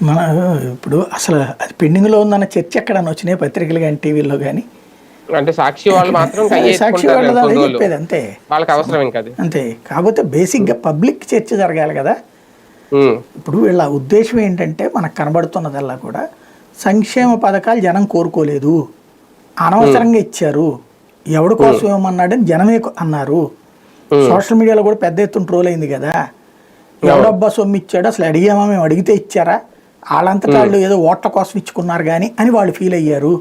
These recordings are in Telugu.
మన ఇప్పుడు అసలు అది పెండింగ్లో ఉందన్న చర్చ ఎక్కడన్నా వచ్చినాయి పత్రికలు కానీ టీవీలో కానీ? అంటే సాక్షి వాళ్ళు మాత్రం సాక్షి వాళ్ళు అదే చెప్పేది అంతే, వాళ్ళకి అవసరం ఇంకా అది అంతే. కాకపోతే బేసిక్గా పబ్లిక్ చర్చ జరగాలి కదా. ఇప్పుడు వీళ్ళ ఉద్దేశం ఏంటంటే మనకు కనబడుతున్నదల్లా కూడా సంక్షేమ పథకాలు జనం కోరుకోలేదు, అనవసరంగా ఇచ్చారు, ఎవడి కోసం ఏమన్నాడని జనమే అన్నారు. సోషల్ మీడియాలో కూడా పెద్ద ఎత్తున ట్రోల్ అయింది కదా, ఎవడబ్బా సొమ్ము ఇచ్చాడు, అసలు అడిగామా, మేము అడిగితే ఇచ్చారా, వాళ్ళంతటా వాళ్ళు ఏదో ఓట్ల కోసం ఇచ్చుకున్నారు కానీ అని వాళ్ళు ఫీల్ అయ్యారు.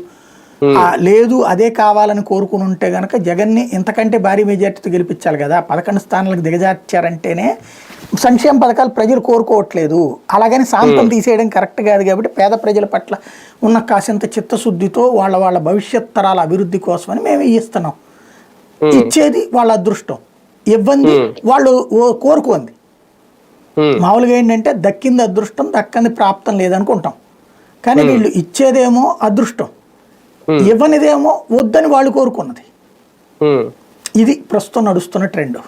లేదు అదే కావాలని కోరుకుని ఉంటే కనుక జగన్ని ఇంతకంటే భారీ మెజార్టీతో గెలిపించాలి కదా, 11 స్థానాలకు దిగజార్చారంటేనే సంక్షేమ పథకాలు ప్రజలు కోరుకోవట్లేదు, అలాగని శాంతం తీసేయడం కరెక్ట్ కాదు. కాబట్టి పేద ప్రజల పట్ల ఉన్న కాసింత చిత్తశుద్ధితో వాళ్ళ భవిష్యత్ తరాల అభివృద్ధి కోసమని మేము ఇస్తున్నాం, ఇచ్చేది వాళ్ళ అదృష్టం, ఇవ్వండి వాళ్ళు కోరుకోండి. మామూలుగా ఏంటంటే దక్కింది అదృష్టం, దక్కంది ప్రాప్తం లేదనుకుంటాం, కానీ వీళ్ళు ఇచ్చేదేమో అదృష్టం, ఇవ్వనిదేమో వద్దని వాళ్ళు కోరుకున్నది. ఇది ప్రస్తుతం నడుస్తున్న ట్రెండ్.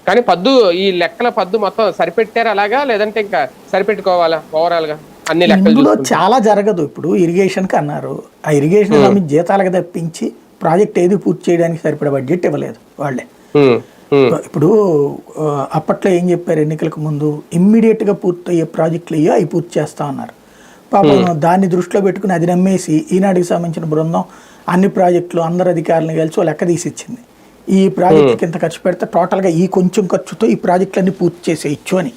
కానీ పద్దు ఈ లెక్కల పద్దు మొత్తం సరిపెట్టారు అలాగా, లేదంటే ఇంకా సరిపెట్టుకోవాలా ఓవరాల్ గా అన్ని లెక్కలు? ఇందులో చాలా జరగదు. ఇప్పుడు ఇరిగేషన్ కి అన్నారు, ఆ ఇరిగేషన్ సంబంధించి జీతాలకు తప్పించి ప్రాజెక్ట్ ఏది పూర్తి చేయడానికి సరిపడే బడ్జెట్ ఇవ్వలేదు వాళ్ళే. ఇప్పుడు అప్పట్లో ఏం చెప్పారు, ఎన్నికలకు ముందు ఇమ్మీడియట్ గా పూర్తయ్యే ప్రాజెక్టులు అయ్యో అవి పూర్తి చేస్తా ఉన్నారు. పాపం దాన్ని దృష్టిలో పెట్టుకుని అది నమ్మేసి ఈనాటికి సంబంధించిన బృందం అన్ని ప్రాజెక్టులు అందరు అధికారులను కలిసి లెక్క తీసి ఇచ్చింది, ఈ ప్రాజెక్టుకి ఇంత ఖర్చు పెడితే టోటల్గా ఈ కొంచెం ఖర్చుతో ఈ ప్రాజెక్టులన్నీ పూర్తి చేసేయచ్చు అని.